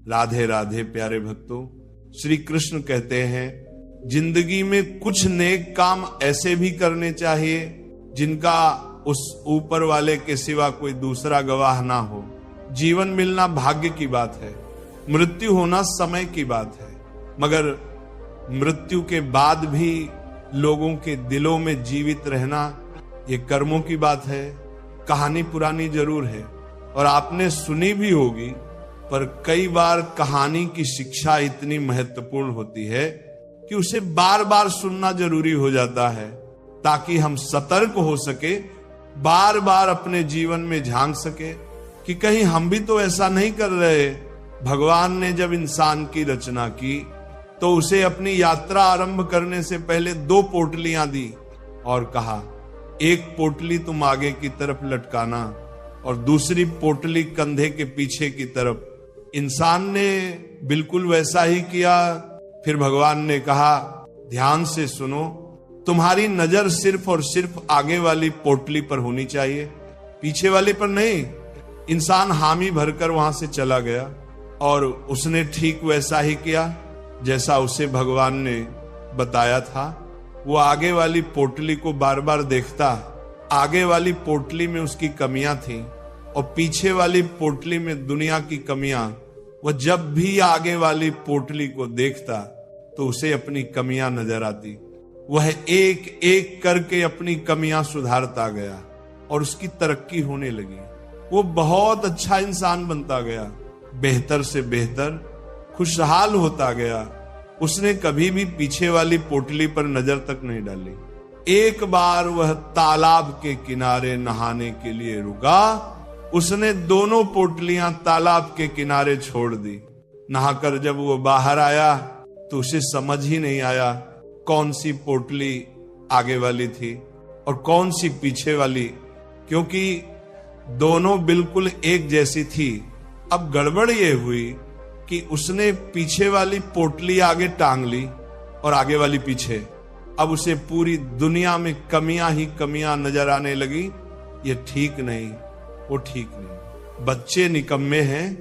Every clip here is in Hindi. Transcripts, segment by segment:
राधे राधे प्यारे भक्तों, श्री कृष्ण कहते हैं जिंदगी में कुछ नेक काम ऐसे भी करने चाहिए जिनका उस ऊपर वाले के सिवा कोई दूसरा गवाह ना हो। जीवन मिलना भाग्य की बात है, मृत्यु होना समय की बात है, मगर मृत्यु के बाद भी लोगों के दिलों में जीवित रहना ये कर्मों की बात है। कहानी पुरानी जरूर है और आपने सुनी भी होगी, पर कई बार कहानी की शिक्षा इतनी महत्वपूर्ण होती है कि उसे बार बार सुनना जरूरी हो जाता है ताकि हम सतर्क हो सके, बार बार अपने जीवन में झांक सके कि कहीं हम भी तो ऐसा नहीं कर रहे। भगवान ने जब इंसान की रचना की तो उसे अपनी यात्रा आरंभ करने से पहले 2 पोटलियां दी और कहा, एक पोटली तुम आगे की तरफ लटकाना और दूसरी पोटली कंधे के पीछे की तरफ। इंसान ने बिल्कुल वैसा ही किया। फिर भगवान ने कहा, ध्यान से सुनो, तुम्हारी नजर सिर्फ और सिर्फ आगे वाली पोटली पर होनी चाहिए, पीछे वाले पर नहीं। इंसान हामी भरकर वहां से चला गया और उसने ठीक वैसा ही किया जैसा उसे भगवान ने बताया था। वो आगे वाली पोटली को बार बार देखता, आगे वाली पोटली में उसकी कमियां थी और पीछे वाली पोटली में दुनिया की कमियां। वह जब भी आगे वाली पोटली को देखता तो उसे अपनी कमियां नजर आती। वह एक एक करके अपनी कमियां सुधारता गया और उसकी तरक्की होने लगी। वो बहुत अच्छा इंसान बनता गया, बेहतर से बेहतर, खुशहाल होता गया। उसने कभी भी पीछे वाली पोटली पर नजर तक नहीं डाली। एक बार वह तालाब के किनारे नहाने के लिए रुका, उसने दोनों पोटलियां तालाब के किनारे छोड़ दी। नहाकर जब वो बाहर आया तो उसे समझ ही नहीं आया कौन सी पोटली आगे वाली थी और कौन सी पीछे वाली, क्योंकि दोनों बिल्कुल एक जैसी थी। अब गड़बड़ ये हुई कि उसने पीछे वाली पोटली आगे टांग ली और आगे वाली पीछे। अब उसे पूरी दुनिया में कमियां ही कमियां नजर आने लगी। ये ठीक नहीं, वो ठीक नहीं। बच्चे निकम्मे हैं,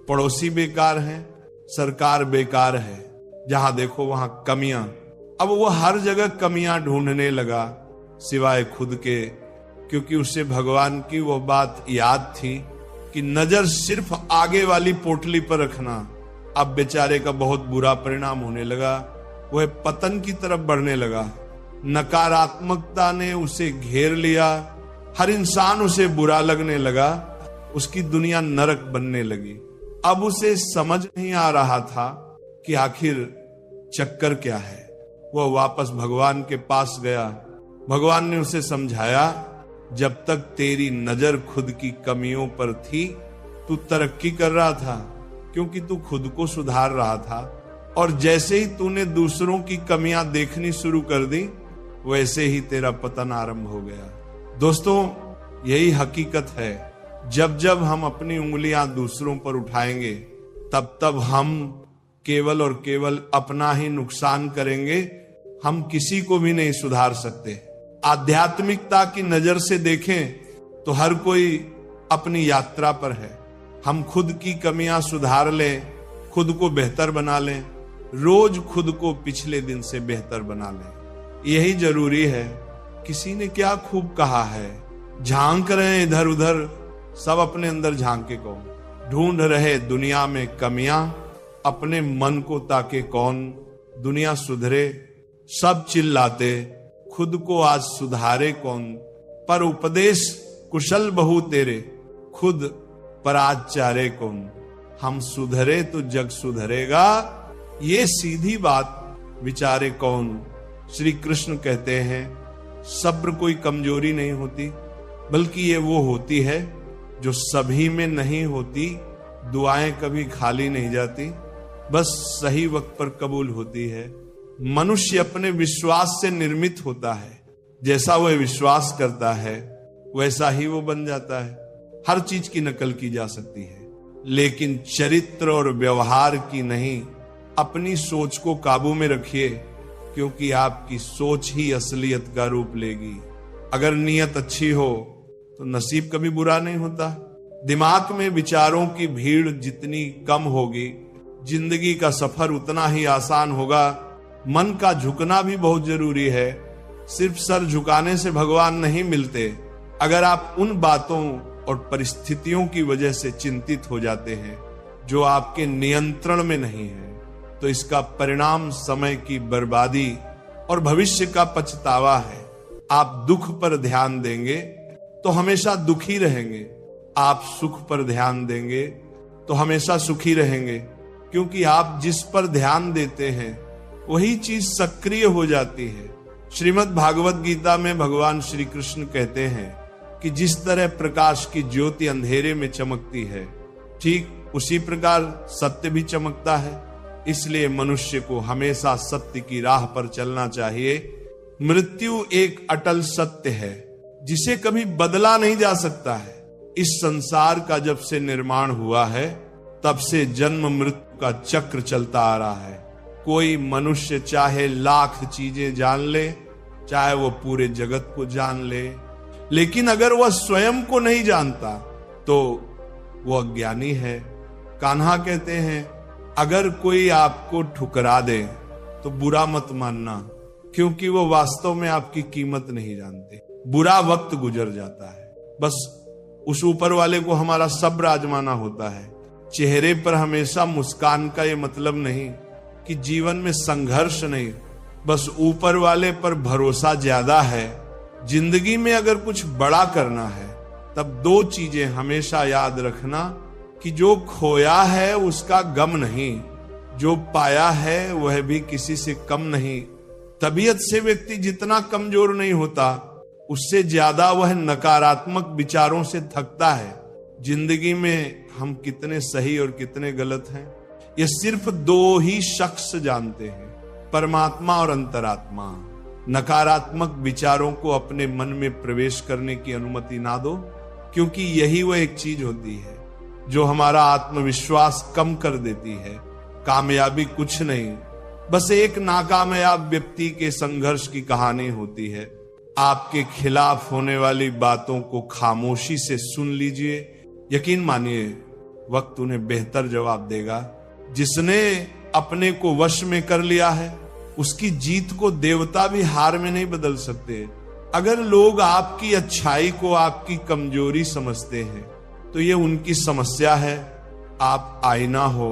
पड़ोसी बेकार हैं, सरकार बेकार है, जहां देखो वहां कमियां। अब वो हर जगह कमियां ढूंढने लगा सिवाय खुद के, क्योंकि उसे भगवान की वो बात याद थी कि नजर सिर्फ आगे वाली पोटली पर रखना। अब बेचारे का बहुत बुरा परिणाम होने लगा, वह पतन की तरफ बढ़ने लगा। नकारात्मकता ने उसे घेर लिया, हर इंसान उसे बुरा लगने लगा, उसकी दुनिया नरक बनने लगी। अब उसे समझ नहीं आ रहा था कि आखिर चक्कर क्या है। वह वापस भगवान के पास गया। भगवान ने उसे समझाया, जब तक तेरी नजर खुद की कमियों पर थी तू तरक्की कर रहा था, क्योंकि तू खुद को सुधार रहा था, और जैसे ही तूने दूसरों की कमियां देखनी शुरू कर दी वैसे ही तेरा पतन आरंभ हो गया। दोस्तों, यही हकीकत है। जब जब हम अपनी उंगलियां दूसरों पर उठाएंगे तब तब हम केवल और केवल अपना ही नुकसान करेंगे, हम किसी को भी नहीं सुधार सकते। आध्यात्मिकता की नजर से देखें तो हर कोई अपनी यात्रा पर है। हम खुद की कमियां सुधार लें, खुद को बेहतर बना लें, रोज खुद को पिछले दिन से बेहतर बना लें, यही जरूरी है। किसी ने क्या खूब कहा है, झांक रहे इधर उधर, सब अपने अंदर झांके कौन, ढूंढ रहे दुनिया में कमियां, अपने मन को ताके कौन, दुनिया सुधरे सब चिल्लाते, खुद को आज सुधारे कौन, पर उपदेश कुशल बहु तेरे, खुद पर आज चारे कौन, हम सुधरे तो जग सुधरेगा, ये सीधी बात विचारे कौन। श्री कृष्ण कहते हैं, सब्र कोई कमजोरी नहीं होती, बल्कि ये वो होती है जो सभी में नहीं होती। दुआएं कभी खाली नहीं जाती, बस सही वक्त पर कबूल होती है। मनुष्य अपने विश्वास से निर्मित होता है, जैसा वह विश्वास करता है वैसा ही वो बन जाता है। हर चीज की नकल की जा सकती है, लेकिन चरित्र और व्यवहार की नहीं। अपनी सोच को काबू में रखिए, क्योंकि आपकी सोच ही असलियत का रूप लेगी। अगर नीयत अच्छी हो तो नसीब कभी बुरा नहीं होता। दिमाग में विचारों की भीड़ जितनी कम होगी जिंदगी का सफर उतना ही आसान होगा। मन का झुकना भी बहुत जरूरी है। सिर्फ सर झुकाने से भगवान नहीं मिलते। अगर आप उन बातों और परिस्थितियों की वजह से चिंतित हो जाते हैं जो आपके नियंत्रण में नहीं है, तो इसका परिणाम समय की बर्बादी और भविष्य का पछतावा है। आप दुख पर ध्यान देंगे तो हमेशा दुखी रहेंगे। आप सुख पर ध्यान देंगे तो हमेशा सुखी रहेंगे, क्योंकि आप जिस पर ध्यान देते हैं वही चीज सक्रिय हो जाती है। श्रीमद् भागवत गीता में भगवान श्री कृष्ण कहते हैं कि जिस तरह प्रकाश की ज्योति अंधेरे में चमकती है, ठीक उसी प्रकार सत्य भी चमकता है। इसलिए मनुष्य को हमेशा सत्य की राह पर चलना चाहिए। मृत्यु एक अटल सत्य है जिसे कभी बदला नहीं जा सकता है। इस संसार का जब से निर्माण हुआ है तब से जन्म मृत्यु का चक्र चलता आ रहा है। कोई मनुष्य चाहे लाख चीजें जान ले, चाहे वो पूरे जगत को जान ले, लेकिन अगर वह स्वयं को नहीं जानता तो वो अज्ञानी है। कान्हा कहते हैं, अगर कोई आपको ठुकरा दे तो बुरा मत मानना, क्योंकि वो वास्तव में आपकी कीमत नहीं जानते। बुरा वक्त गुजर जाता है, बस उस ऊपर वाले को हमारा सब्र आजमाना होता है। चेहरे पर हमेशा मुस्कान का ये मतलब नहीं कि जीवन में संघर्ष नहीं, बस ऊपर वाले पर भरोसा ज्यादा है। जिंदगी में अगर कुछ बड़ा करना है तब दो चीजें हमेशा याद रखना कि जो खोया है उसका गम नहीं, जो पाया है वह भी किसी से कम नहीं। तबीयत से व्यक्ति जितना कमजोर नहीं होता, उससे ज्यादा वह नकारात्मक विचारों से थकता है। जिंदगी में हम कितने सही और कितने गलत हैं, ये सिर्फ दो ही शख्स जानते हैं, परमात्मा और अंतरात्मा। नकारात्मक विचारों को अपने मन में प्रवेश करने की अनुमति ना दो, क्योंकि यही वह एक चीज होती है जो हमारा आत्मविश्वास कम कर देती है। कामयाबी कुछ नहीं, बस एक नाकामयाब व्यक्ति के संघर्ष की कहानी होती है। आपके खिलाफ होने वाली बातों को खामोशी से सुन लीजिए। यकीन मानिए, वक्त उन्हें बेहतर जवाब देगा। जिसने अपने को वश में कर लिया है, उसकी जीत को देवता भी हार में नहीं बदल सकते। अगर लोग आपकी अच्छाई को आपकी कमजोरी समझते हैं तो ये उनकी समस्या है। आप आईना हो,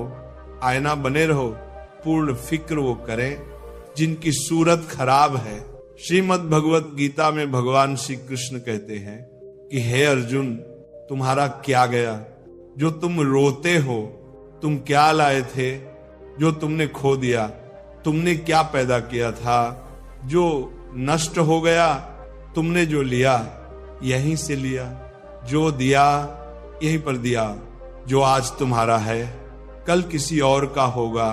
आईना बने रहो। पूर्ण फिक्र वो करें जिनकी सूरत खराब है। श्रीमद् भगवत गीता में भगवान श्री कृष्ण कहते हैं कि हे अर्जुन, तुम्हारा क्या गया जो तुम रोते हो? तुम क्या लाए थे जो तुमने खो दिया? तुमने क्या पैदा किया था जो नष्ट हो गया? तुमने जो लिया यहीं से लिया, जो दिया यहीं पर दिया। जो आज तुम्हारा है कल किसी और का होगा,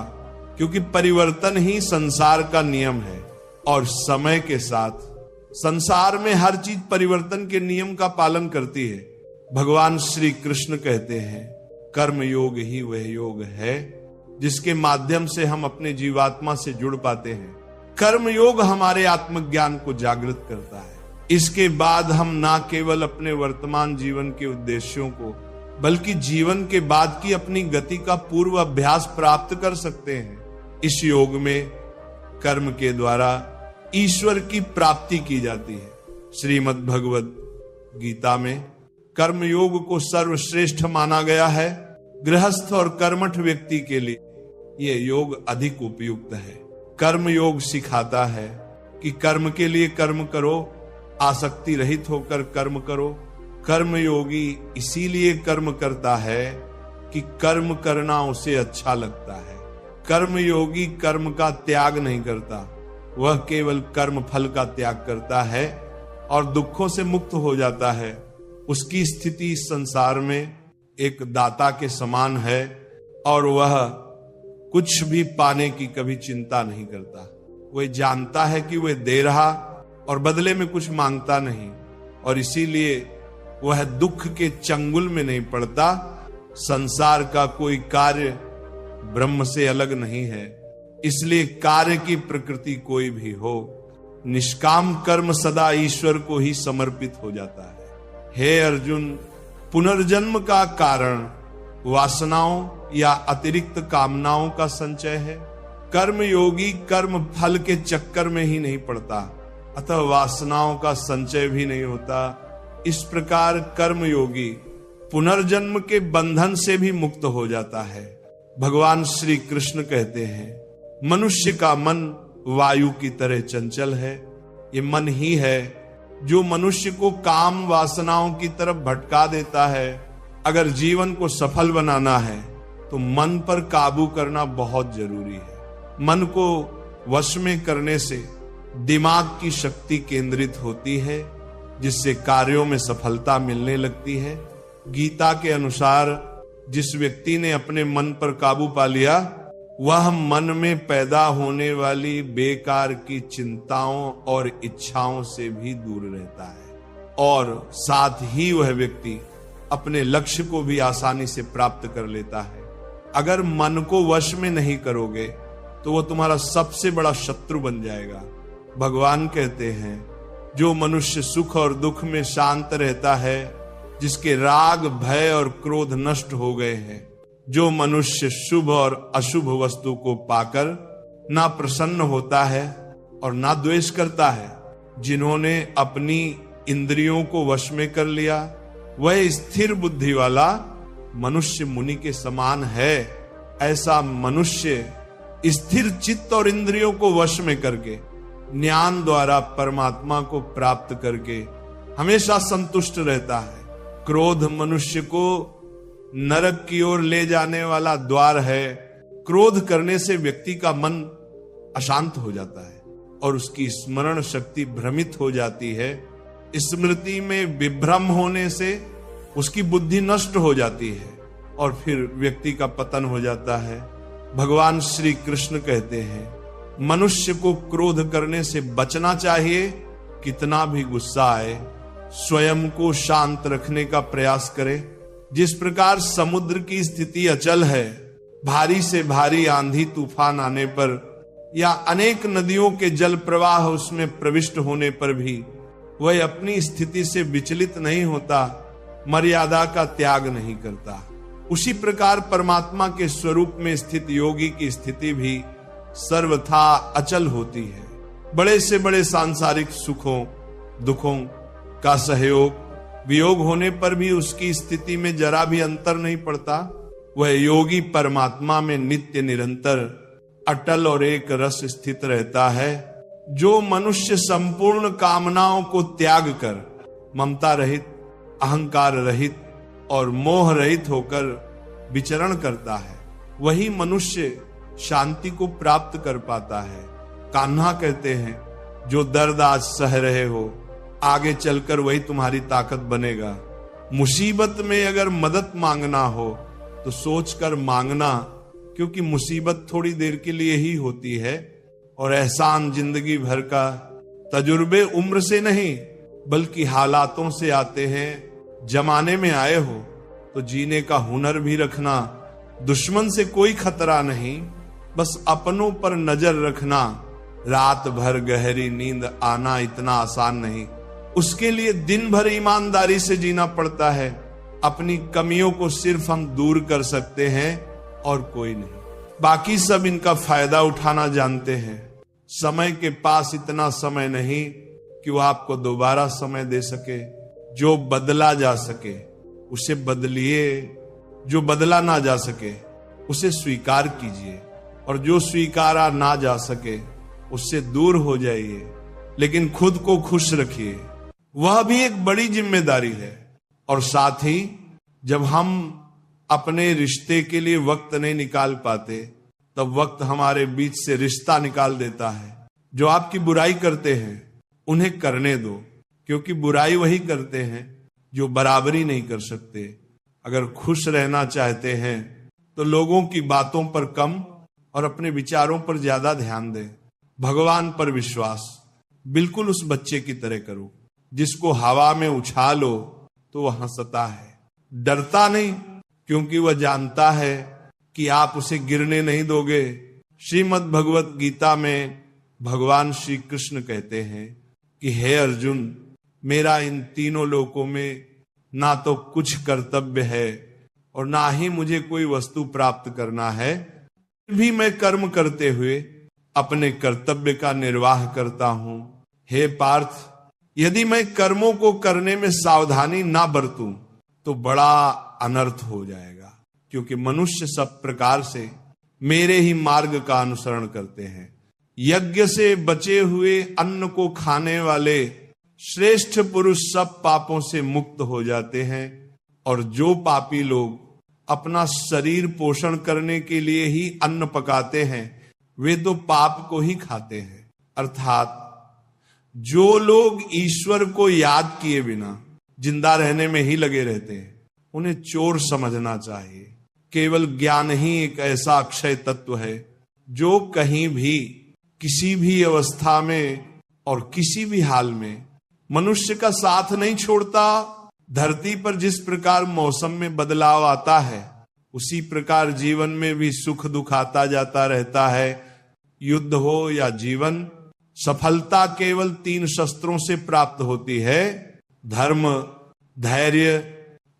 क्योंकि परिवर्तन ही संसार का नियम है। और समय के साथ संसार में हर चीज परिवर्तन के नियम का पालन करती है। भगवान श्री कृष्ण कहते हैं, कर्म योग ही वह योग है जिसके माध्यम से हम अपने जीवात्मा से जुड़ पाते हैं। कर्म योग हमारे आत्मज्ञान को जागृत करता है। इसके बाद हम ना केवल अपने वर्तमान जीवन के उद्देश्यों को, बल्कि जीवन के बाद की अपनी गति का पूर्व अभ्यास प्राप्त कर सकते हैं। इस योग में कर्म के द्वारा ईश्वर की प्राप्ति की जाती है। श्रीमद् भगवत गीता में कर्म योग को सर्वश्रेष्ठ माना गया है। गृहस्थ और कर्मठ व्यक्ति के लिए यह योग अधिक उपयुक्त है। कर्म योग सिखाता है कि कर्म के लिए कर्म करो, आसक्ति रहित होकर कर्म करो। कर्म योगी इसीलिए कर्म करता है कि कर्म करना उसे अच्छा लगता है। कर्म योगी कर्म का त्याग नहीं करता, वह केवल कर्म फल का त्याग करता है और दुखों से मुक्त हो जाता है। उसकी स्थिति इस संसार में एक दाता के समान है और वह कुछ भी पाने की कभी चिंता नहीं करता। वह जानता है कि वह दे रहा और बदले में कुछ मांगता नहीं, और इसीलिए वह दुख के चंगुल में नहीं पड़ता। संसार का कोई कार्य ब्रह्म से अलग नहीं है, इसलिए कार्य की प्रकृति कोई भी हो, निष्काम कर्म सदा ईश्वर को ही समर्पित हो जाता है। हे अर्जुन, पुनर्जन्म का कारण वासनाओं या अतिरिक्त कामनाओं का संचय है। कर्म योगी कर्म फल के चक्कर में ही नहीं पड़ता, अतः वासनाओं का संचय भी नहीं होता। इस प्रकार कर्म योगी पुनर्जन्म के बंधन से भी मुक्त हो जाता है। भगवान श्री कृष्ण कहते हैं, मनुष्य का मन वायु की तरह चंचल है। ये मन ही है जो मनुष्य को काम वासनाओं की तरफ भटका देता है। अगर जीवन को सफल बनाना है तो मन पर काबू करना बहुत जरूरी है। मन को वश में करने से दिमाग की शक्ति केंद्रित होती है, जिससे कार्यों में सफलता मिलने लगती है। गीता के अनुसार जिस व्यक्ति ने अपने मन पर काबू पा लिया, वह मन में पैदा होने वाली बेकार की चिंताओं और इच्छाओं से भी दूर रहता है, और साथ ही वह व्यक्ति अपने लक्ष्य को भी आसानी से प्राप्त कर लेता है। अगर मन को वश में नहीं करोगे तो वह तुम्हारा सबसे बड़ा शत्रु बन जाएगा। भगवान कहते हैं, जो मनुष्य सुख और दुख में शांत रहता है, जिसके राग भय और क्रोध नष्ट हो गए हैं, जो मनुष्य शुभ और अशुभ वस्तु को पाकर ना प्रसन्न होता है और ना द्वेष करता है, जिन्होंने अपनी इंद्रियों को वश में कर लिया, वह स्थिर बुद्धि वाला मनुष्य मुनि के समान है। ऐसा मनुष्य स्थिर चित्त और इंद्रियों को वश में करके ज्ञान द्वारा परमात्मा को प्राप्त करके हमेशा संतुष्ट रहता है। क्रोध मनुष्य को नरक की ओर ले जाने वाला द्वार है। क्रोध करने से व्यक्ति का मन अशांत हो जाता है और उसकी स्मरण शक्ति भ्रमित हो जाती है। स्मृति में विभ्रम होने से उसकी बुद्धि नष्ट हो जाती है और फिर व्यक्ति का पतन हो जाता है। भगवान श्री कृष्ण कहते हैं, मनुष्य को क्रोध करने से बचना चाहिए। कितना भी गुस्सा आए, स्वयं को शांत रखने का प्रयास करे। जिस प्रकार समुद्र की स्थिति अचल है, भारी से भारी आंधी तूफान आने पर या अनेक नदियों के जल प्रवाह उसमें प्रविष्ट होने पर भी वह अपनी स्थिति से विचलित नहीं होता, मर्यादा का त्याग नहीं करता। उसी प्रकार परमात्मा के स्वरूप में स्थित योगी की स्थिति भी सर्वथा अचल होती है। बड़े से बड़े सांसारिक सुखों दुखों का सहयोग वियोग होने पर भी उसकी स्थिति में जरा भी अंतर नहीं पड़ता। वह योगी परमात्मा में नित्य निरंतर अटल और एक रस स्थित रहता है। जो मनुष्य संपूर्ण कामनाओं को त्याग कर ममता रहित, अहंकार रहित और मोह रहित होकर विचरण करता है, वही मनुष्य शांति को प्राप्त कर पाता है। कान्हा कहते हैं, जो दर्द आज सह रहे हो, आगे चलकर वही तुम्हारी ताकत बनेगा। मुसीबत में अगर मदद मांगना हो तो सोचकर मांगना, क्योंकि मुसीबत थोड़ी देर के लिए ही होती है और एहसान जिंदगी भर का। तजुर्बे उम्र से नहीं बल्कि हालातों से आते हैं। जमाने में आए हो तो जीने का हुनर भी रखना। दुश्मन से कोई खतरा नहीं, बस अपनों पर नजर रखना। रात भर गहरी नींद आना इतना आसान नहीं, उसके लिए दिन भर ईमानदारी से जीना पड़ता है। अपनी कमियों को सिर्फ हम दूर कर सकते हैं और कोई नहीं। बाकी सब इनका फायदा उठाना जानते हैं। समय के पास इतना समय नहीं कि वो आपको दोबारा समय दे सके। जो बदला जा सके उसे बदलिए, जो बदला ना जा सके उसे स्वीकार कीजिए, और जो स्वीकारा ना जा सके उससे दूर हो जाइए। लेकिन खुद को खुश रखिए, वह भी एक बड़ी जिम्मेदारी है। और साथ ही जब हम अपने रिश्ते के लिए वक्त नहीं निकाल पाते, तब वक्त हमारे बीच से रिश्ता निकाल देता है। जो आपकी बुराई करते हैं उन्हें करने दो, क्योंकि बुराई वही करते हैं जो बराबरी नहीं कर सकते। अगर खुश रहना चाहते हैं तो लोगों की बातों पर कम और अपने विचारों पर ज्यादा ध्यान दें। भगवान पर विश्वास बिल्कुल उस बच्चे की तरह करो जिसको हवा में उछालो तो वह हंसता है, डरता नहीं, क्योंकि वह जानता है कि आप उसे गिरने नहीं दोगे। श्रीमद् भगवत गीता में भगवान श्री कृष्ण कहते हैं कि हे अर्जुन, मेरा इन तीनों लोकों में ना तो कुछ कर्तव्य है और ना ही मुझे कोई वस्तु प्राप्त करना है, फिर भी मैं कर्म करते हुए अपने कर्तव्य का निर्वाह करता हूं। हे पार्थ, यदि मैं कर्मों को करने में सावधानी ना बरतूं तो बड़ा अनर्थ हो जाएगा, क्योंकि मनुष्य सब प्रकार से मेरे ही मार्ग का अनुसरण करते हैं। यज्ञ से बचे हुए अन्न को खाने वाले श्रेष्ठ पुरुष सब पापों से मुक्त हो जाते हैं, और जो पापी लोग अपना शरीर पोषण करने के लिए ही अन्न पकाते हैं वे तो पाप को ही खाते हैं। अर्थात जो लोग ईश्वर को याद किए बिना जिंदा रहने में ही लगे रहते हैं उन्हें चोर समझना चाहिए। केवल ज्ञान ही एक ऐसा अक्षय तत्व है जो कहीं भी, किसी भी अवस्था में और किसी भी हाल में मनुष्य का साथ नहीं छोड़ता। धरती पर जिस प्रकार मौसम में बदलाव आता है उसी प्रकार जीवन में भी सुख दुख आता जाता रहता है। युद्ध हो या जीवन, सफलता केवल 3 शस्त्रों से प्राप्त होती है, धर्म, धैर्य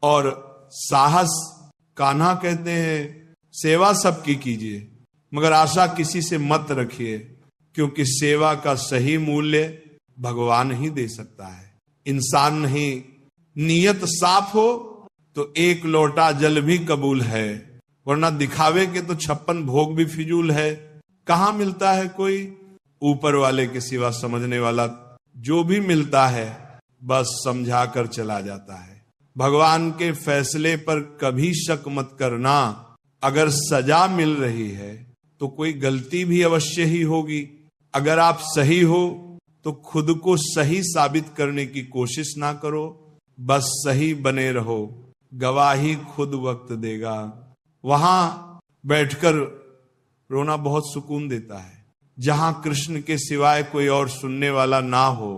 और साहस। कान्हा कहते हैं सेवा सबकी कीजिए मगर आशा किसी से मत रखिए, क्योंकि सेवा का सही मूल्य भगवान ही दे सकता है, इंसान नहीं। नियत साफ हो तो 1 लोटा जल भी कबूल है, वरना दिखावे के तो 56 भोग भी फिजूल है। कहां मिलता है कोई ऊपर वाले के सिवा समझने वाला? जो भी मिलता है बस समझा कर चला जाता है। भगवान के फैसले पर कभी शक मत करना। अगर सजा मिल रही है तो कोई गलती भी अवश्य ही होगी। अगर आप सही हो तो खुद को सही साबित करने की कोशिश ना करो, बस सही बने रहो, गवाही खुद वक्त देगा। वहां बैठकर रोना बहुत सुकून देता है, जहां कृष्ण के सिवाय कोई और सुनने वाला ना हो।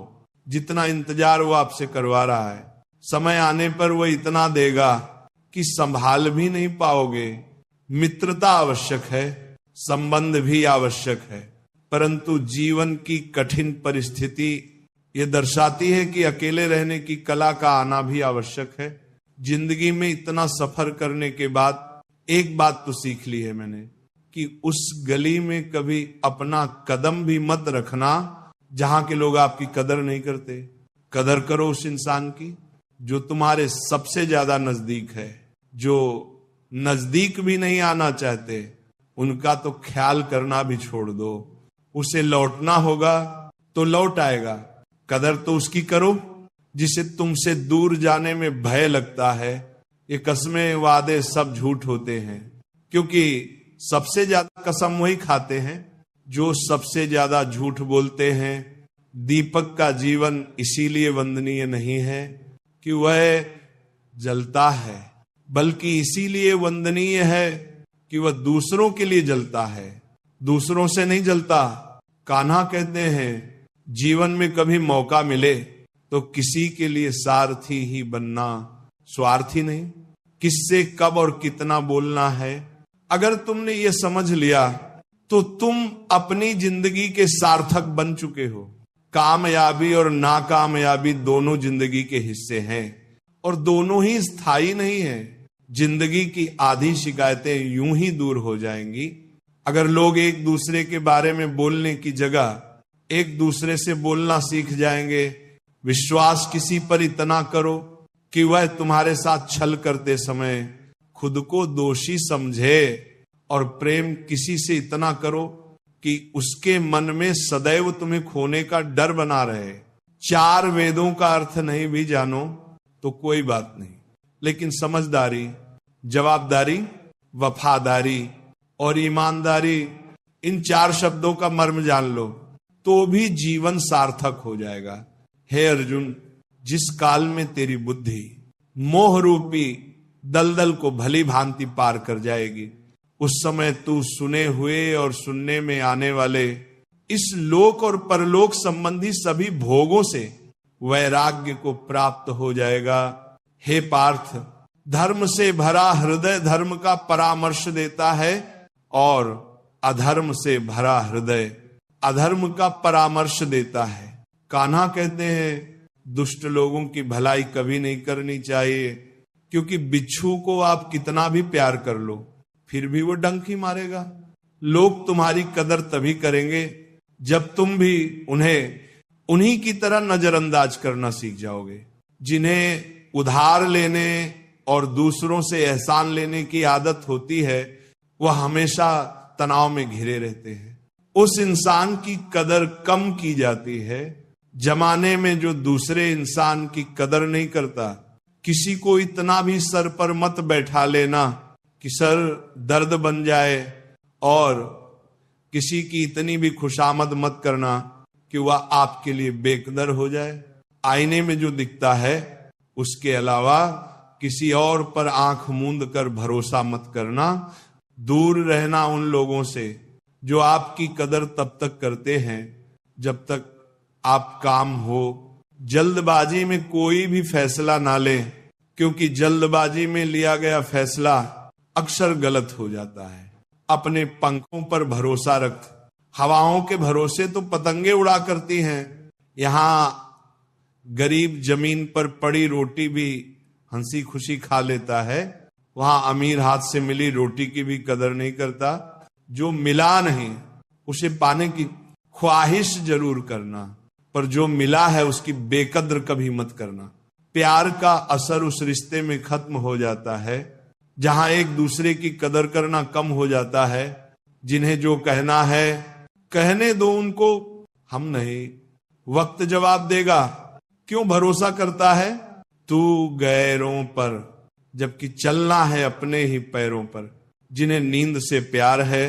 जितना इंतजार वो आपसे करवा रहा है, समय आने पर वो इतना देगा कि संभाल भी नहीं पाओगे। मित्रता आवश्यक है, संबंध भी आवश्यक है, परंतु जीवन की कठिन परिस्थिति ये दर्शाती है कि अकेले रहने की कला का आना भी आवश्यक है। जिंदगी में इतना सफर करने के बाद एक बात तो सीख ली है मैंने कि उस गली में कभी अपना कदम भी मत रखना जहां के लोग आपकी कदर नहीं करते। कदर करो उस इंसान की जो तुम्हारे सबसे ज्यादा नजदीक है। जो नजदीक भी नहीं आना चाहते उनका तो ख्याल करना भी छोड़ दो। उसे लौटना होगा तो लौट आएगा। कदर तो उसकी करो जिसे तुमसे दूर जाने में भय लगता है। ये कस्में वादे सब झूठ होते हैं, क्योंकि सबसे ज्यादा कसम वही खाते हैं जो सबसे ज्यादा झूठ बोलते हैं। दीपक का जीवन इसीलिए वंदनीय नहीं है कि वह जलता है, बल्कि इसीलिए वंदनीय है कि वह दूसरों के लिए जलता है, दूसरों से नहीं जलता। कान्हा कहते हैं जीवन में कभी मौका मिले तो किसी के लिए सारथी ही बनना, स्वार्थी नहीं। किससे कब और कितना बोलना है, अगर तुमने ये समझ लिया तो तुम अपनी जिंदगी के सार्थक बन चुके हो। कामयाबी और नाकामयाबी दोनों जिंदगी के हिस्से हैं और दोनों ही स्थायी नहीं है। जिंदगी की आधी शिकायतें यूं ही दूर हो जाएंगी अगर लोग एक दूसरे के बारे में बोलने की जगह एक दूसरे से बोलना सीख जाएंगे। विश्वास किसी पर इतना करो कि वह तुम्हारे साथ छल करते समय खुद को दोषी समझे, और प्रेम किसी से इतना करो कि उसके मन में सदैव तुम्हें खोने का डर बना रहे। 4 वेदों का अर्थ नहीं भी जानो तो कोई बात नहीं, लेकिन समझदारी, जवाबदारी, वफादारी और ईमानदारी, इन 4 शब्दों का मर्म जान लो तो भी जीवन सार्थक हो जाएगा। हे अर्जुन, जिस काल में तेरी बुद्धि मोह रूपी दलदल को भली भांति पार कर जाएगी, उस समय तू सुने हुए और सुनने में आने वाले इस लोक और परलोक संबंधी सभी भोगों से वैराग्य को प्राप्त हो जाएगा। हे पार्थ, धर्म से भरा हृदय धर्म का परामर्श देता है और अधर्म से भरा हृदय अधर्म का परामर्श देता है। कान्हा कहते हैं दुष्ट लोगों की भलाई कभी नहीं करनी चाहिए, क्योंकि बिच्छू को आप कितना भी प्यार कर लो फिर भी वो डंक ही मारेगा। लोग तुम्हारी कदर तभी करेंगे जब तुम भी उन्हें उन्हीं की तरह नजरअंदाज करना सीख जाओगे। जिन्हें उधार लेने और दूसरों से एहसान लेने की आदत होती है वह हमेशा तनाव में घिरे रहते हैं। उस इंसान की कदर कम की जाती है जमाने में जो दूसरे इंसान की कदर नहीं करता। किसी को इतना भी सर पर मत बैठा लेना कि सर दर्द बन जाए, और किसी की इतनी भी खुशामद मत करना कि वह आपके लिए बेकदर हो जाए। आईने में जो दिखता है उसके अलावा किसी और पर आंख मूंद कर भरोसा मत करना। दूर रहना उन लोगों से जो आपकी कदर तब तक करते हैं जब तक आप काम हो। जल्दबाजी में कोई भी फैसला ना लें, क्योंकि जल्दबाजी में लिया गया फैसला अक्सर गलत हो जाता है। अपने पंखों पर भरोसा रख। हवाओं के भरोसे तो पतंगे उड़ा करती हैं। यहां गरीब जमीन पर पड़ी रोटी भी हंसी खुशी खा लेता है, वहां अमीर हाथ से मिली रोटी की भी कदर नहीं करता। जो मिला नहीं उसे पाने की ख्वाहिश जरूर करना, पर जो मिला है उसकी बेकद्र कभी मत करना। प्यार का असर उस रिश्ते में खत्म हो जाता है जहां एक दूसरे की कदर करना कम हो जाता है। जिन्हें जो कहना है कहने दो उनको, हम नहीं। वक्त जवाब देगा। क्यों भरोसा करता है तू गैरों पर, जबकि चलना है अपने ही पैरों पर। जिन्हें नींद से प्यार है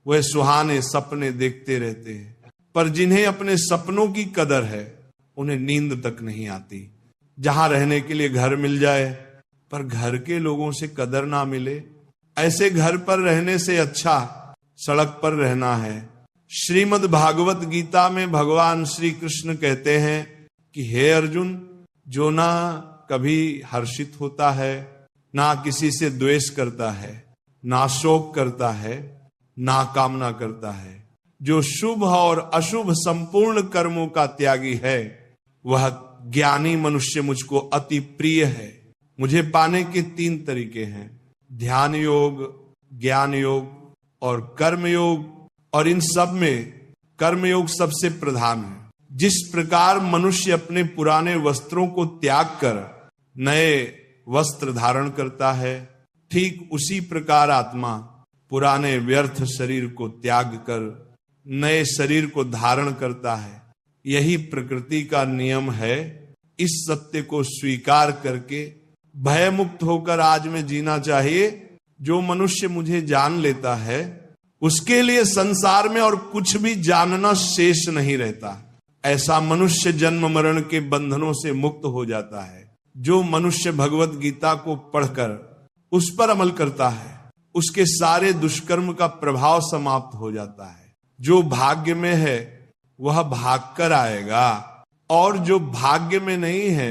वह सुहाने सपने देखते रहते हैं, पर जिन्हें अपने सपनों की कदर है उन्हें नींद तक नहीं आती। जहां रहने के लिए घर मिल जाए पर घर के लोगों से कदर ना मिले, ऐसे घर पर रहने से अच्छा सड़क पर रहना है। श्रीमद् भागवत गीता में भगवान श्री कृष्ण कहते हैं कि हे अर्जुन, जो ना कभी हर्षित होता है, ना किसी से द्वेष करता है, ना शोक करता है, ना कामना करता है, जो शुभ और अशुभ संपूर्ण कर्मों का त्यागी है, वह ज्ञानी मनुष्य मुझको अति प्रिय है। मुझे पाने के 3 तरीके हैं, ध्यान योग, ज्ञान योग और कर्म योग। और इन सब में कर्मयोग सबसे प्रधान है। जिस प्रकार मनुष्य अपने पुराने वस्त्रों को त्याग कर नए वस्त्र धारण करता है, ठीक उसी प्रकार आत्मा पुराने व्यर्थ शरीर को त्याग कर नए शरीर को धारण करता है। यही प्रकृति का नियम है। इस सत्य को स्वीकार करके भय मुक्त होकर आज में जीना चाहिए। जो मनुष्य मुझे जान लेता है उसके लिए संसार में और कुछ भी जानना शेष नहीं रहता। ऐसा मनुष्य जन्म मरण के बंधनों से मुक्त हो जाता है। जो मनुष्य भगवत गीता को पढ़कर उस पर अमल करता है उसके सारे दुष्कर्म का प्रभाव समाप्त हो जाता है। जो भाग्य में है वह भाग कर आएगा, और जो भाग्य में नहीं है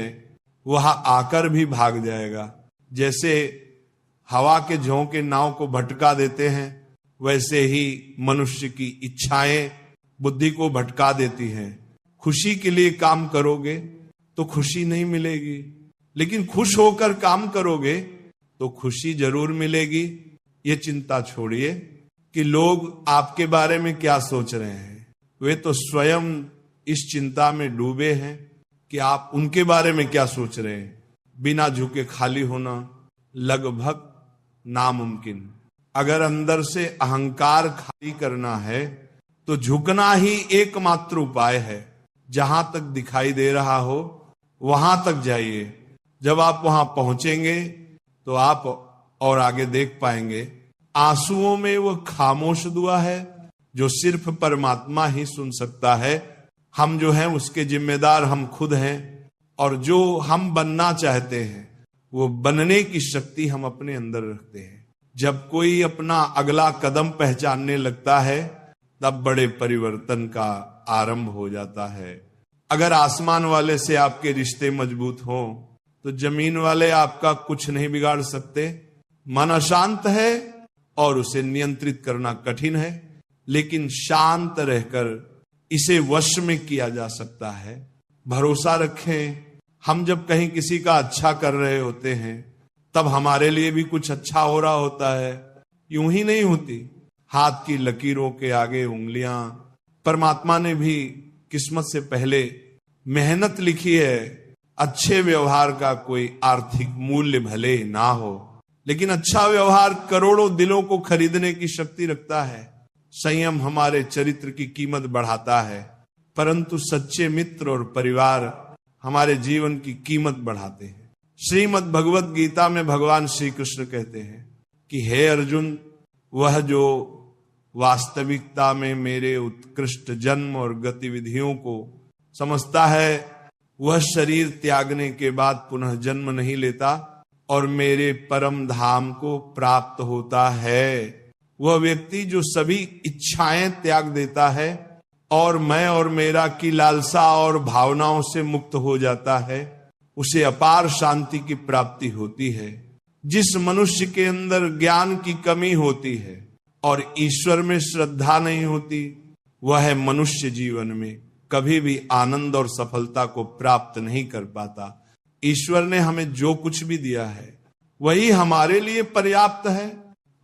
वह आकर भी भाग जाएगा। जैसे हवा के झोंके नाव को भटका देते हैं, वैसे ही मनुष्य की इच्छाएं बुद्धि को भटका देती हैं। खुशी के लिए काम करोगे तो खुशी नहीं मिलेगी, लेकिन खुश होकर काम करोगे तो खुशी जरूर मिलेगी। ये चिंता छोड़िए कि लोग आपके बारे में क्या सोच रहे हैं। वे तो स्वयं इस चिंता में डूबे हैं कि आप उनके बारे में क्या सोच रहे हैं। बिना झुके खाली होना लगभग नामुमकिन। अगर अंदर से अहंकार खाली करना है तो झुकना ही एकमात्र उपाय है। जहां तक दिखाई दे रहा हो वहां तक जाइए। जब आप वहां पहुंचेंगे तो आप और आगे देख पाएंगे। आंसुओं में वो खामोश दुआ है जो सिर्फ परमात्मा ही सुन सकता है। हम जो हैं उसके जिम्मेदार हम खुद हैं, और जो हम बनना चाहते हैं वो बनने की शक्ति हम अपने अंदर रखते हैं। जब कोई अपना अगला कदम पहचानने लगता है तब बड़े परिवर्तन का आरंभ हो जाता है। अगर आसमान वाले से आपके रिश्ते मजबूत हों तो जमीन वाले आपका कुछ नहीं बिगाड़ सकते। मन अशांत है और उसे नियंत्रित करना कठिन है, लेकिन शांत रहकर इसे वश में किया जा सकता है। भरोसा रखें। हम जब कहीं किसी का अच्छा कर रहे होते हैं तब हमारे लिए भी कुछ अच्छा हो रहा होता है। यूं ही नहीं होती। हाथ की लकीरों के आगे उंगलियां, परमात्मा ने भी किस्मत से पहले मेहनत लिखी है। अच्छे व्यवहार का कोई आर्थिक मूल्य भले ना हो, लेकिन अच्छा व्यवहार करोड़ों दिलों को खरीदने की शक्ति रखता है। संयम हमारे चरित्र की कीमत बढ़ाता है, परंतु सच्चे मित्र और परिवार हमारे जीवन की कीमत बढ़ाते हैं। श्रीमद् भगवत गीता में भगवान श्री कृष्ण कहते हैं कि हे अर्जुन, वह जो वास्तविकता में मेरे उत्कृष्ट जन्म और गतिविधियों को समझता है, वह शरीर त्यागने के बाद पुनः जन्म नहीं लेता और मेरे परम धाम को प्राप्त होता है। वह व्यक्ति जो सभी इच्छाएं त्याग देता है और मैं और मेरा की लालसा और भावनाओं से मुक्त हो जाता है, उसे अपार शांति की प्राप्ति होती है। जिस मनुष्य के अंदर ज्ञान की कमी होती है और ईश्वर में श्रद्धा नहीं होती, वह मनुष्य जीवन में कभी भी आनंद और सफलता को प्राप्त नहीं कर पाता। ईश्वर ने हमें जो कुछ भी दिया है वही हमारे लिए पर्याप्त है,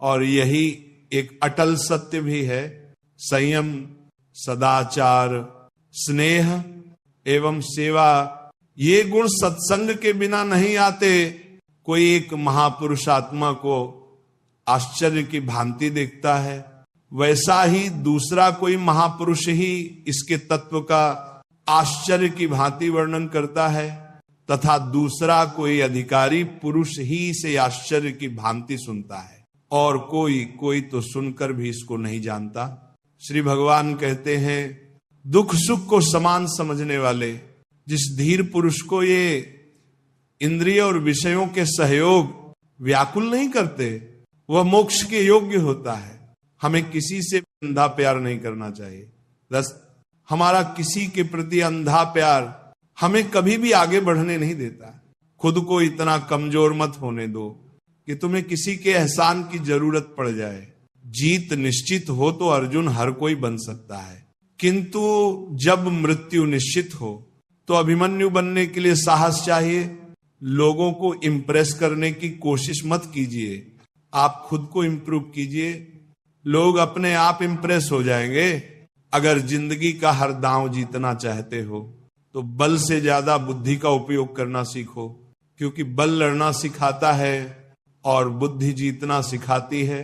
और यही एक अटल सत्य भी है। संयम, सदाचार, स्नेह एवं सेवा, ये गुण सत्संग के बिना नहीं आते। कोई एक महापुरुष आत्मा को आश्चर्य की भांति देखता है, वैसा ही दूसरा कोई महापुरुष ही इसके तत्व का आश्चर्य की भांति वर्णन करता है, तथा दूसरा कोई अधिकारी पुरुष ही इसे आश्चर्य की भांति सुनता है, और कोई तो सुनकर भी इसको नहीं जानता। श्री भगवान कहते हैं, दुख सुख को समान समझने वाले जिस धीर पुरुष को ये इंद्रिय और विषयों के सहयोग व्याकुल नहीं करते, वह मोक्ष के योग्य होता है। हमें किसी से अंधा प्यार नहीं करना चाहिए। बस हमारा किसी के प्रति अंधा प्यार हमें कभी भी आगे बढ़ने नहीं देता। खुद को इतना कमजोर मत होने दो कि तुम्हें किसी के एहसान की जरूरत पड़ जाए। जीत निश्चित हो तो अर्जुन हर कोई बन सकता है, किंतु जब मृत्यु निश्चित हो तो अभिमन्यु बनने के लिए साहस चाहिए। लोगों को इंप्रेस करने की कोशिश मत कीजिए, आप खुद को इंप्रूव कीजिए। लोग अपने आप इंप्रेस हो जाएंगे। अगर जिंदगी का हर दांव जीतना चाहते हो तो बल से ज्यादा बुद्धि का उपयोग करना सीखो, क्योंकि बल लड़ना सिखाता है और बुद्धि जीतना सिखाती है।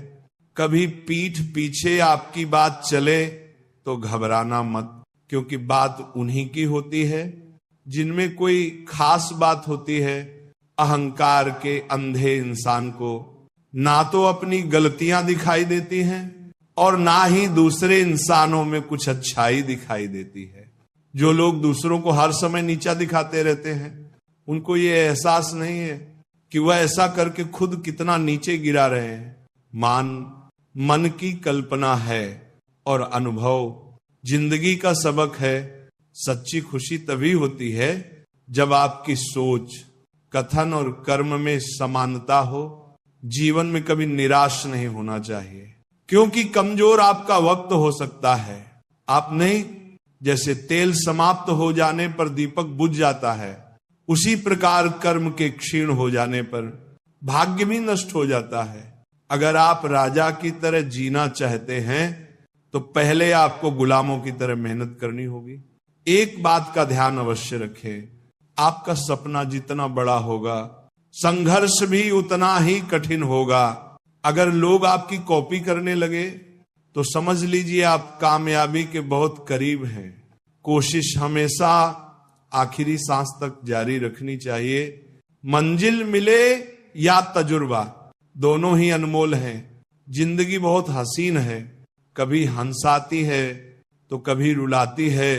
कभी पीठ पीछे आपकी बात चले तो घबराना मत, क्योंकि बात उन्हीं की होती है जिनमें कोई खास बात होती है। अहंकार के अंधे इंसान को ना तो अपनी गलतियां दिखाई देती हैं और ना ही दूसरे इंसानों में कुछ अच्छाई दिखाई देती है। जो लोग दूसरों को हर समय नीचा दिखाते रहते हैं, उनको ये एहसास नहीं है कि वह ऐसा करके खुद कितना नीचे गिरा रहे हैं। मन की कल्पना है और अनुभव जिंदगी का सबक है। सच्ची खुशी तभी होती है जब आपकी सोच, कथन और कर्म में समानता हो। जीवन में कभी निराश नहीं होना चाहिए, क्योंकि कमजोर आपका वक्त हो सकता है। आप नहीं, जैसे तेल समाप्त हो जाने पर दीपक बुझ जाता है, उसी प्रकार कर्म के क्षीण हो जाने पर भाग्य भी नष्ट हो जाता है। अगर आप राजा की तरह जीना चाहते हैं तो पहले आपको गुलामों की तरह मेहनत करनी होगी। एक बात का ध्यान अवश्य रखें, आपका सपना जितना बड़ा होगा, संघर्ष भी उतना ही कठिन होगा। अगर लोग आपकी कॉपी करने लगे तो समझ लीजिए आप कामयाबी के बहुत करीब हैं। कोशिश हमेशा आखिरी सांस तक जारी रखनी चाहिए। मंजिल मिले या तजुर्बा, दोनों ही अनमोल हैं। जिंदगी बहुत हसीन है, कभी हंसाती है तो कभी रुलाती है,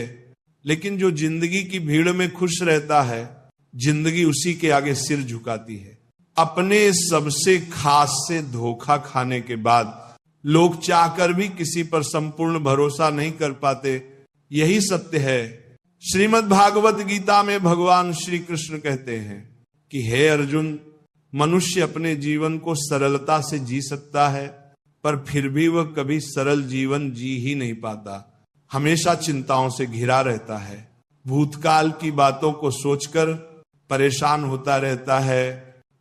लेकिन जो जिंदगी की भीड़ में खुश रहता है, जिंदगी उसी के आगे सिर झुकाती है। अपने सबसे खास से धोखा खाने के बाद लोग चाहकर भी किसी पर संपूर्ण भरोसा नहीं कर पाते। यही सत्य है। श्रीमद् भागवत गीता में भगवान श्री कृष्ण कहते हैं कि हे अर्जुन, मनुष्य अपने जीवन को सरलता से जी सकता है, पर फिर भी वह कभी सरल जीवन जी ही नहीं पाता। हमेशा चिंताओं से घिरा रहता है, भूतकाल की बातों को सोचकर परेशान होता रहता है।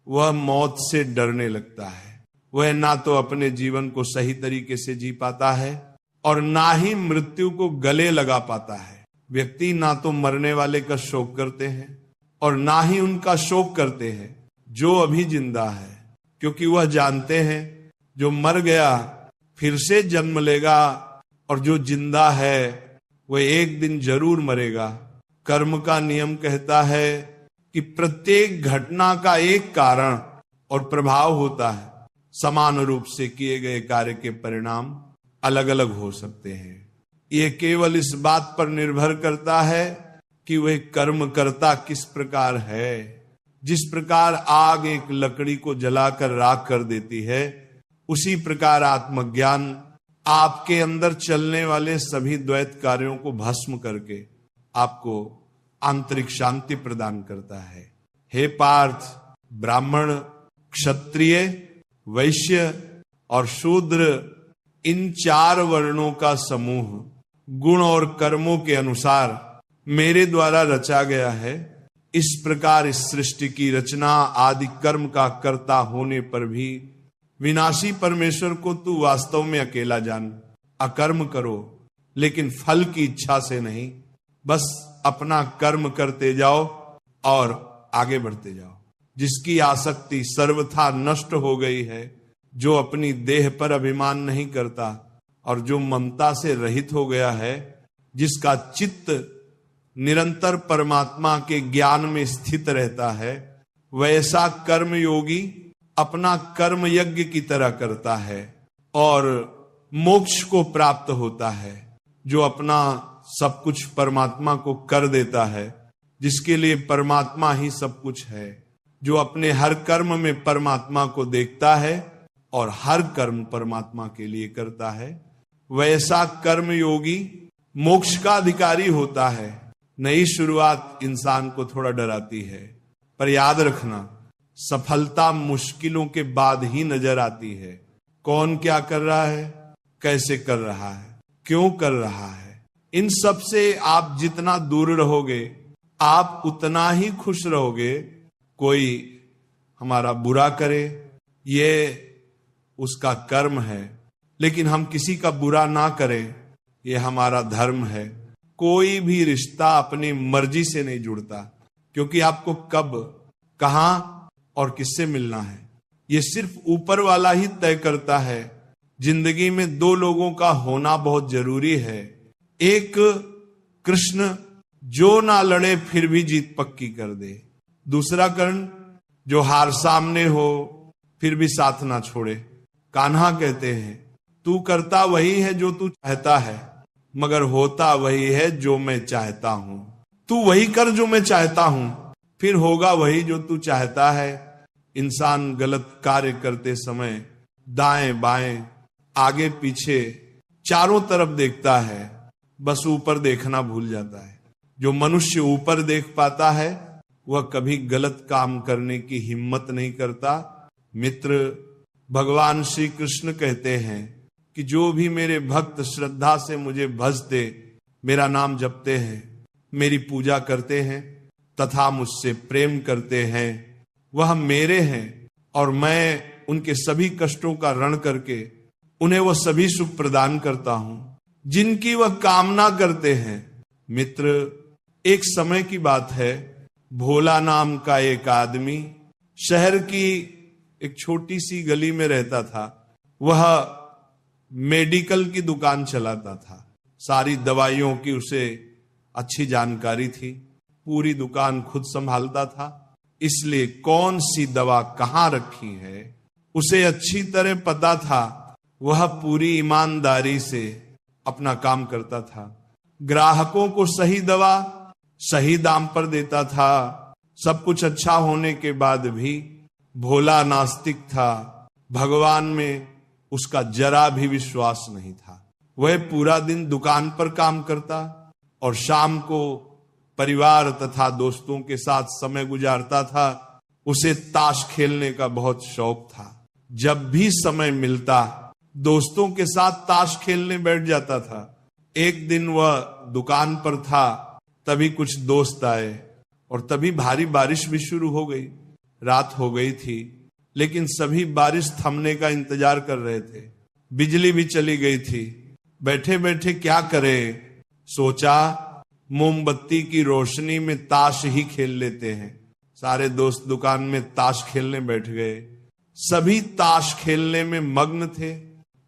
वह मौत से डरने लगता है। वह ना तो अपने जीवन को सही तरीके से जी पाता है और ना ही मृत्यु को गले लगा पाता है। व्यक्ति ना तो मरने वाले का शोक करते हैं और ना ही उनका शोक करते हैं जो अभी जिंदा है, क्योंकि वह जानते हैं जो मर गया फिर से जन्म लेगा और जो जिंदा है वह एक दिन जरूर मरेगा। कर्म का नियम कहता है कि प्रत्येक घटना का एक कारण और प्रभाव होता है। समान रूप से किए गए कार्य के परिणाम अलग अलग हो सकते हैं। यह केवल इस बात पर निर्भर करता है कि वह कर्म करता किस प्रकार है। जिस प्रकार आग एक लकड़ी को जलाकर राख कर देती है, उसी प्रकार आत्मज्ञान आपके अंदर चलने वाले सभी द्वैत कार्यों को भस्म करके आपको आंतरिक शांति प्रदान करता है। हे पार्थ, ब्राह्मण, क्षत्रिय, वैश्य और शूद्र, इन 4 वर्णों का समूह गुण और कर्मों के अनुसार मेरे द्वारा रचा गया है। इस प्रकार इस सृष्टि की रचना आदि कर्म का कर्ता होने पर भी विनाशी परमेश्वर को तू वास्तव में अकेला जान। अकर्म करो, लेकिन फल की इच्छा से नहीं, बस अपना कर्म करते जाओ और आगे बढ़ते जाओ। जिसकी आसक्ति सर्वथा नष्ट हो गई है, जो अपनी देह पर अभिमान नहीं करता और जो ममता से रहित हो गया है, जिसका चित्त निरंतर परमात्मा के ज्ञान में स्थित रहता है, वैसा कर्म योगी अपना कर्म यज्ञ की तरह करता है और मोक्ष को प्राप्त होता है। जो अपना सब कुछ परमात्मा को कर देता है, जिसके लिए परमात्मा ही सब कुछ है, जो अपने हर कर्म में परमात्मा को देखता है और हर कर्म परमात्मा के लिए करता है, वैसा कर्म योगी मोक्ष का अधिकारी होता है। नई शुरुआत इंसान को थोड़ा डराती है, पर याद रखना, सफलता मुश्किलों के बाद ही नजर आती है। कौन क्या कर रहा है, कैसे कर रहा है, क्यों कर रहा है, इन सब से आप जितना दूर रहोगे आप उतना ही खुश रहोगे। कोई हमारा बुरा करे, ये उसका कर्म है, लेकिन हम किसी का बुरा ना करें, ये हमारा धर्म है। कोई भी रिश्ता अपनी मर्जी से नहीं जुड़ता, क्योंकि आपको कब, कहां और किससे मिलना है, ये सिर्फ ऊपर वाला ही तय करता है। जिंदगी में 2 लोगों का होना बहुत जरूरी है। एक कृष्ण, जो ना लड़े फिर भी जीत पक्की कर दे। दूसरा कर्ण, जो हार सामने हो फिर भी साथ ना छोड़े। कान्हा कहते हैं, तू करता वही है जो तू चाहता है, मगर होता वही है जो मैं चाहता हूं। तू वही कर जो मैं चाहता हूं, फिर होगा वही जो तू चाहता है। इंसान गलत कार्य करते समय दाएं बाएं, आगे पीछे, चारों तरफ देखता है, बस ऊपर देखना भूल जाता है। जो मनुष्य ऊपर देख पाता है, वह कभी गलत काम करने की हिम्मत नहीं करता। मित्र, भगवान श्री कृष्ण कहते हैं कि जो भी मेरे भक्त श्रद्धा से मुझे भजते, मेरा नाम जपते हैं, मेरी पूजा करते हैं तथा मुझसे प्रेम करते हैं, वह मेरे हैं और मैं उनके सभी कष्टों का रण करके उन्हें वह सभी सुख प्रदान करता हूं जिनकी वह कामना करते हैं। मित्र, एक समय की बात है, भोला नाम का एक आदमी शहर की एक छोटी सी गली में रहता था। वह मेडिकल की दुकान चलाता था। सारी दवाइयों की उसे अच्छी जानकारी थी, पूरी दुकान खुद संभालता था, इसलिए कौन सी दवा कहां रखी है उसे अच्छी तरह पता था। वह पूरी ईमानदारी से अपना काम करता था, ग्राहकों को सही दवा सही दाम पर देता था। सब कुछ अच्छा होने के बाद भी भोला नास्तिक था, भगवान में उसका जरा भी विश्वास नहीं था। वह पूरा दिन दुकान पर काम करता और शाम को परिवार तथा दोस्तों के साथ समय गुजारता था। उसे ताश खेलने का बहुत शौक था। जब भी समय मिलता दोस्तों के साथ ताश खेलने बैठ जाता था। एक दिन वह दुकान पर था, तभी कुछ दोस्त आए और तभी भारी बारिश भी शुरू हो गई। रात हो गई थी, लेकिन सभी बारिश थमने का इंतजार कर रहे थे। बिजली भी चली गई थी। बैठे बैठे क्या करे, सोचा मोमबत्ती की रोशनी में ताश ही खेल लेते हैं। सारे दोस्त दुकान में ताश खेलने बैठ गए। सभी ताश खेलने में मग्न थे।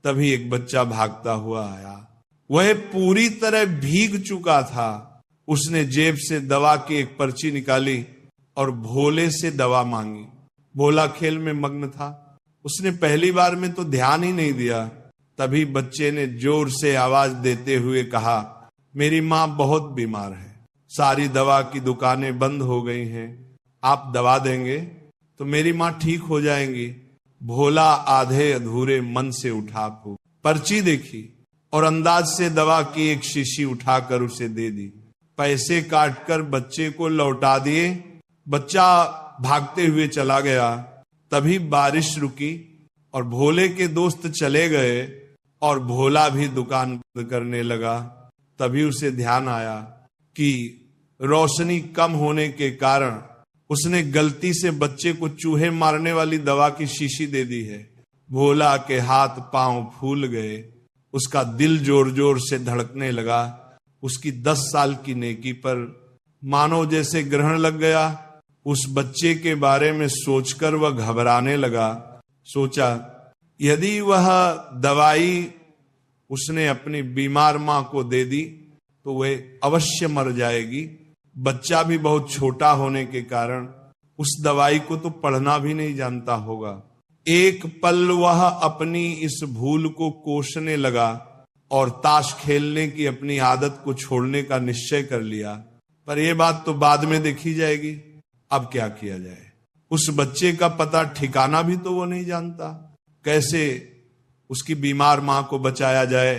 तभी एक बच्चा भागता हुआ आया। वह पूरी तरह भीग चुका था। उसने जेब से दवा की एक पर्ची निकाली और भोले से दवा मांगी। भोला खेल में मग्न था। उसने पहली बार में तो ध्यान ही नहीं दिया। तभी बच्चे ने जोर से आवाज देते हुए कहा, मेरी माँ बहुत बीमार है, सारी दवा की दुकानें बंद हो गई हैं, आप दवा देंगे तो मेरी माँ ठीक हो जाएंगी। भोला आधे अधूरे मन से उठा, पर्ची देखी और अंदाज से दवा की एक शीशी उठाकर उसे दे दी। पैसे काटकर बच्चे को लौटा दिए। बच्चा भागते हुए चला गया। तभी बारिश रुकी और भोले के दोस्त चले गए और भोला भी दुकान बंद करने लगा। तभी उसे ध्यान आया कि रोशनी कम होने के कारण उसने गलती से बच्चे को चूहे मारने वाली दवा की शीशी दे दी है। भोला के हाथ पांव फूल गए। उसका दिल जोर जोर से धड़कने लगा। उसकी 10 साल की नेकी पर मानो जैसे ग्रहण लग गया। उस बच्चे के बारे में सोचकर वह घबराने लगा। सोचा यदि वह दवाई उसने अपनी बीमार मां को दे दी तो वह अवश्य मर जाएगी। बच्चा भी बहुत छोटा होने के कारण उस दवाई को तो पढ़ना भी नहीं जानता होगा। एक पल वह अपनी इस भूल को कोसने लगा और ताश खेलने की अपनी आदत को छोड़ने का निश्चय कर लिया। पर यह बात तो बाद में देखी जाएगी। अब क्या किया जाए? उस बच्चे का पता ठिकाना भी तो वो नहीं जानता। कैसे उसकी बीमार मां को बचाया जाए?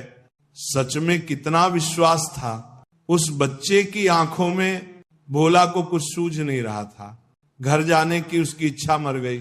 सच में कितना विश्वास था उस बच्चे की आंखों में। भोला को कुछ सूझ नहीं रहा था। घर जाने की उसकी इच्छा मर गई।